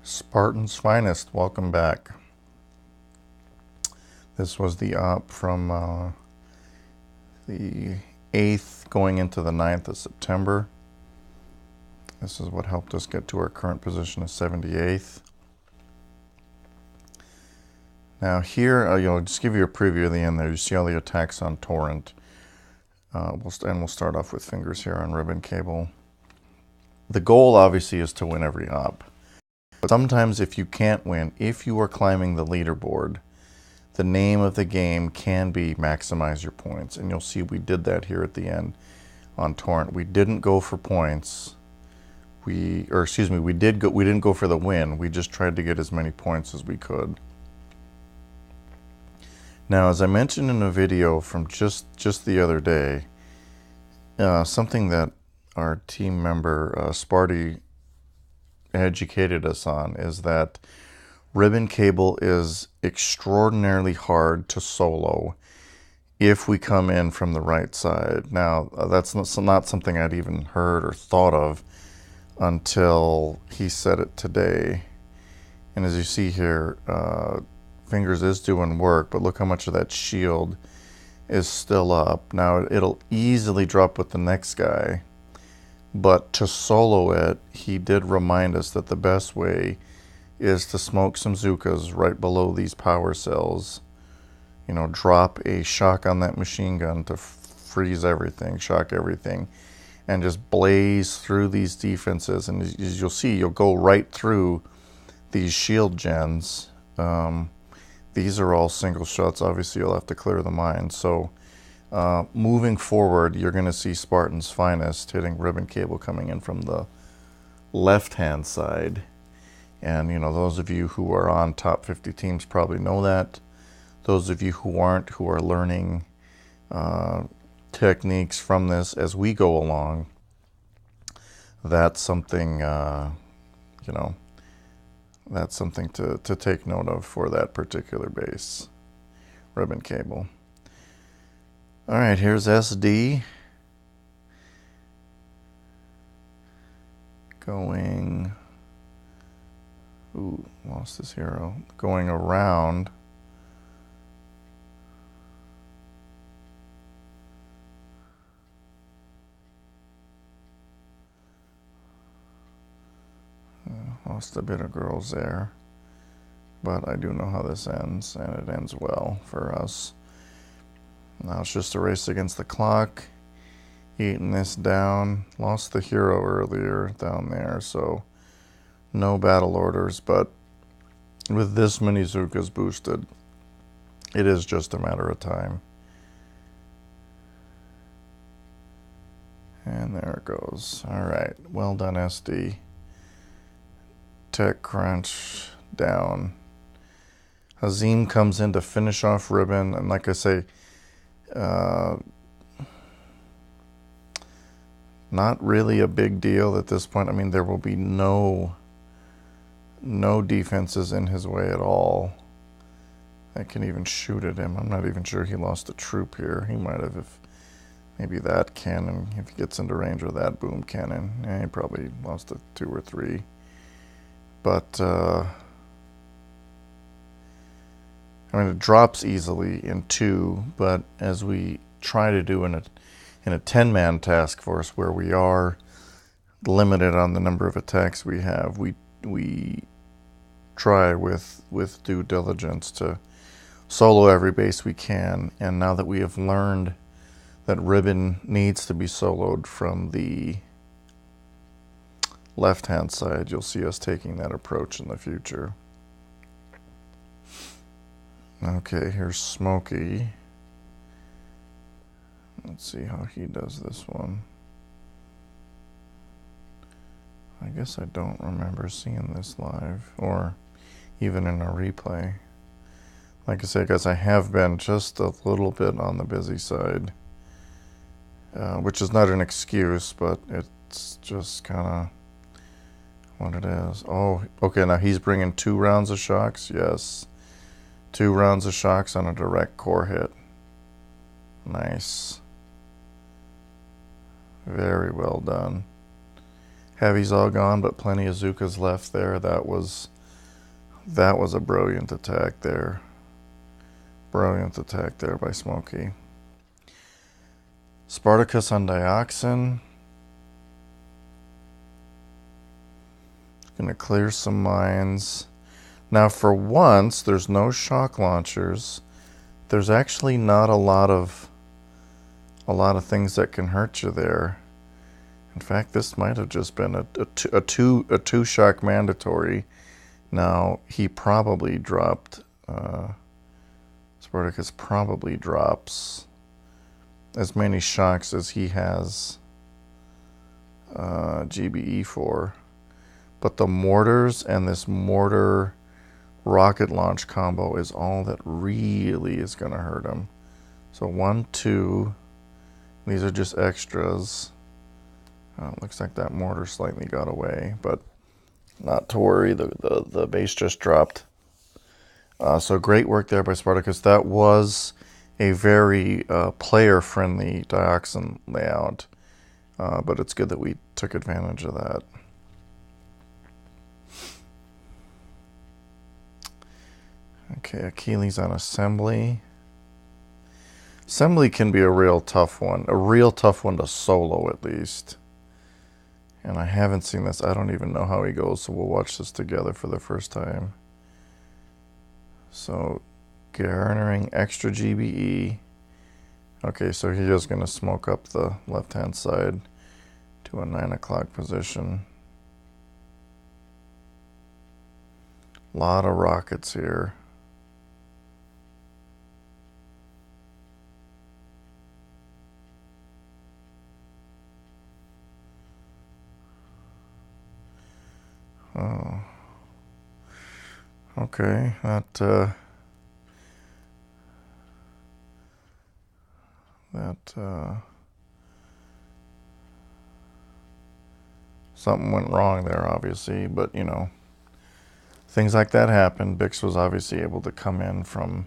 Spartans Finest, welcome back. This was the op from the 8th going into the 9th of September. This is what helped us get to our current position of 78th. Now here, just give you a preview of the end there. You see all the attacks on Torrent. We'll start off with fingers here on ribbon cable. The goal obviously is to win every op. But sometimes if you can't win, if you are climbing the leaderboard, the name of the game can be maximize your points. And you'll see we did that here at the end on Torrent. We didn't go for points. We didn't go for the win. We just tried to get as many points as we could. Now, as I mentioned in a video from just the other day, something that our team member Sparty educated us on is that ribbon cable is extraordinarily hard to solo if we come in from the right side. Now, that's not something I'd even heard or thought of until he said it today. And as you see here, Fingers is doing work, but look how much of that shield is still up. Now, it'll easily drop with the next guy, but to solo it, he did remind us that the best way is to smoke some Zukas right below these power cells. You know, drop a shock on that machine gun to freeze everything, shock everything, and just blaze through these defenses. And as you'll see, you'll go right through these shield gens. These are all single shots. Obviously, you'll have to clear the mine. So moving forward, you're going to see Spartans Finest hitting ribbon cable coming in from the left-hand side. And, you know, those of you who are on top 50 teams probably know that. Those of you who aren't, who are learning techniques from this as we go along, that's something, that's something to take note of for that particular base. Ribbon cable. All right, here's SD. Going... Ooh, lost his hero. Going around. Lost a bit of girls there. But I do know how this ends, and it ends well for us. Now it's just a race against the clock. Eating this down. Lost the hero earlier down there, so no battle orders, but with this many Zukas boosted, it is just a matter of time. And there it goes. All right, well done, SD. Tech crunch down. Hazim comes in to finish off ribbon, and like I say, not really a big deal at this point. I mean, there will be no defenses in his way at all. I can even shoot at him. I'm not even sure he lost a troop here. He might have if maybe that cannon, if he gets into range with that boom cannon. He probably lost a 2 or 3. But, I mean, it drops easily in 2, but as we try to do in a 10-man task force where we are limited on the number of attacks we have, we try with due diligence to solo every base we can. And now that we have learned that ribbon needs to be soloed from the left-hand side, you'll see us taking that approach in the future. Okay, here's Smokey. Let's see how he does this one. I guess I don't remember seeing this live, or even in a replay. Like I say, guys, I have been just a little bit on the busy side, which is not an excuse, but it's just kind of what it is. Oh, okay, now he's bringing 2 rounds of shocks. Yes, 2 rounds of shocks on a direct core hit. Nice. Very well done. Heavy's all gone, but plenty of Zukas left there. That was That was a brilliant attack there. Brilliant attack there by Smokey. Spartacus on Dioxin. Gonna clear some mines. Now for once, there's no shock launchers. There's actually not a lot of things that can hurt you there. In fact, this might have just been a two shock mandatory. Now he probably dropped. Spartacus probably drops as many shocks as he has GBE for. But the mortars and this mortar rocket launch combo is all that really is going to hurt him. So 1, 2. These are just extras. Looks like that mortar slightly got away, but not to worry. The base just dropped. So great work there by Spartacus. That was a very player-friendly dioxin layout, but it's good that we took advantage of that. Okay, Achilles on assembly. Assembly can be a real tough one to solo at least. And I haven't seen this. I don't even know how he goes, so we'll watch this together for the first time. So, garnering extra GBE. Okay, so he's just going to smoke up the left-hand side to a 9 o'clock position. A lot of rockets here. Oh, okay, that something went wrong there, obviously, but you know, things like that happen. Bix was obviously able to come in from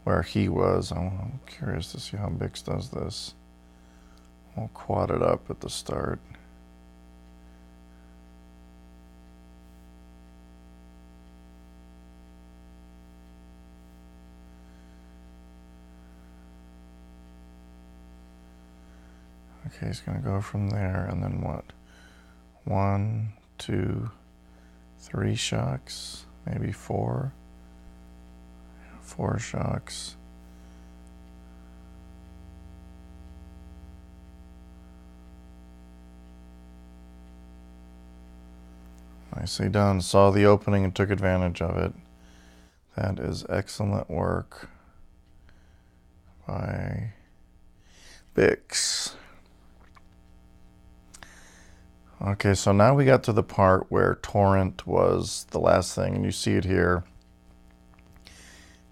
where he was. I'm curious to see how Bix does this. We'll quad it up at the start. Okay, he's going to go from there, and then what? 1, 2, 3 shocks, maybe 4. 4 shocks. Nicely done. Saw the opening and took advantage of it. That is excellent work by Bix. Okay, so now we got to the part where Torrent was the last thing, and you see it here.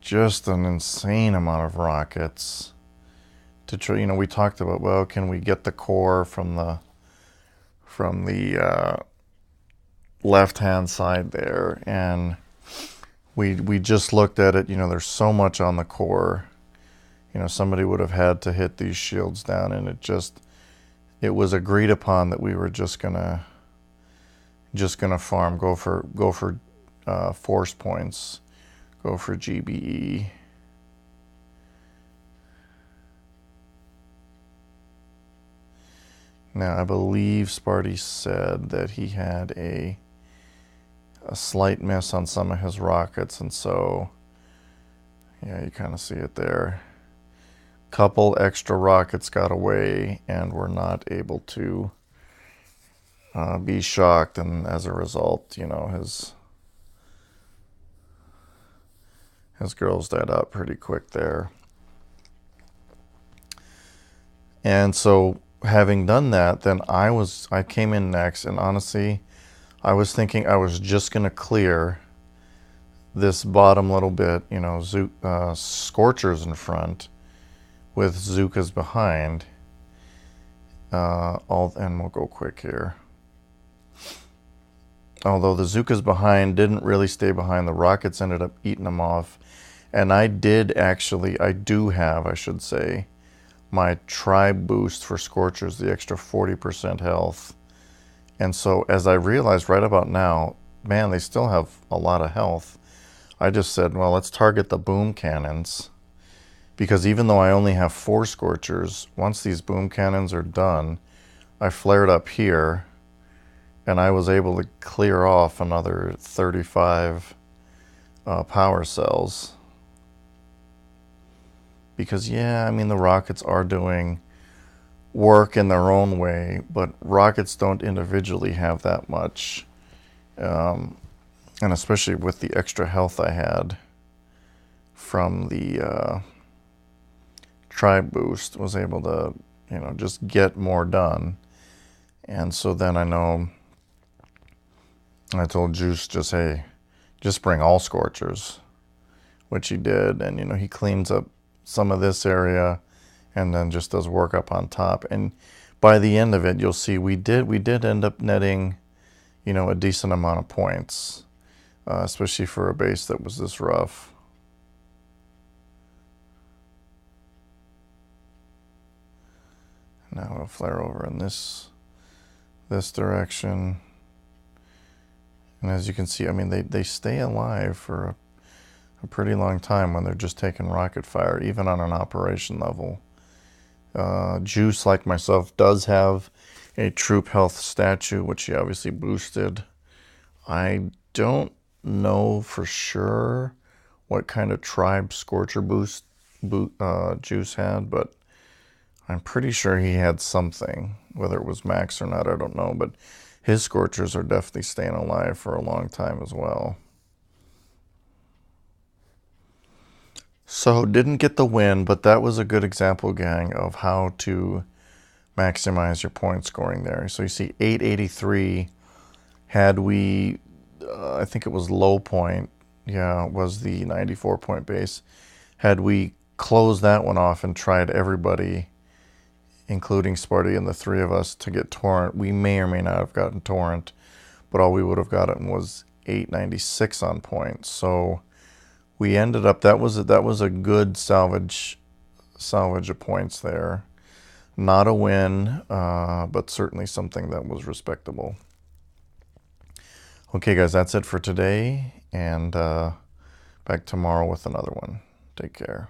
Just an insane amount of rockets to try. You know, we talked about, well, can we get the core from the left-hand side there? And we just looked at it. You know, there's so much on the core. You know, somebody would have had to hit these shields down, and it was agreed upon that we were just gonna farm, go for force points, go for GBE. Now I believe Sparty said that he had a slight miss on some of his rockets, and so yeah, you kind of see it there. Couple extra rockets got away and were not able to be shocked, and as a result, you know, his girls died out pretty quick there. And so having done that, then I came in next, and honestly, I was thinking I was just gonna clear this bottom little bit, you know, Scorchers in front with Zukas behind. And we'll go quick here. Although the Zukas behind didn't really stay behind, the rockets ended up eating them off. And I do have, I should say, my tribe boost for Scorchers, the extra 40% health. And so as I realized right about now, man, they still have a lot of health. I just said, well, let's target the boom cannons, because even though I only have 4 scorchers, once these boom cannons are done, I flared up here, and I was able to clear off another 35 power cells. Because, yeah, I mean, the rockets are doing work in their own way, but rockets don't individually have that much. And especially with the extra health I had from the tribe boost, was able to, just get more done. And so then I know I told Juice, just, hey, just bring all scorchers, which he did. And, he cleans up some of this area and then just does work up on top. And by the end of it, you'll see we did end up netting, a decent amount of points, especially for a base that was this rough. Now I'll flare over in this direction. And as you can see, I mean, they stay alive for a pretty long time when they're just taking rocket fire, even on an operation level. Juice, like myself, does have a troop health statue, which he obviously boosted. I don't know for sure what kind of tribe scorcher boost Juice had, but I'm pretty sure he had something. Whether it was max or not, I don't know, but his scorchers are definitely staying alive for a long time as well. So didn't get the win, but that was a good example, gang, of how to maximize your point scoring there. So you see 883, had we, I think it was low point, yeah, was the 94 point base. Had we closed that one off and tried everybody, including Sparty and the 3 of us, to get Torrent, we may or may not have gotten Torrent, but all we would have gotten was 896 on point. So we ended up, that was a good salvage of points there. Not a win, but certainly something that was respectable. Okay, guys, that's it for today, and back tomorrow with another one. Take care.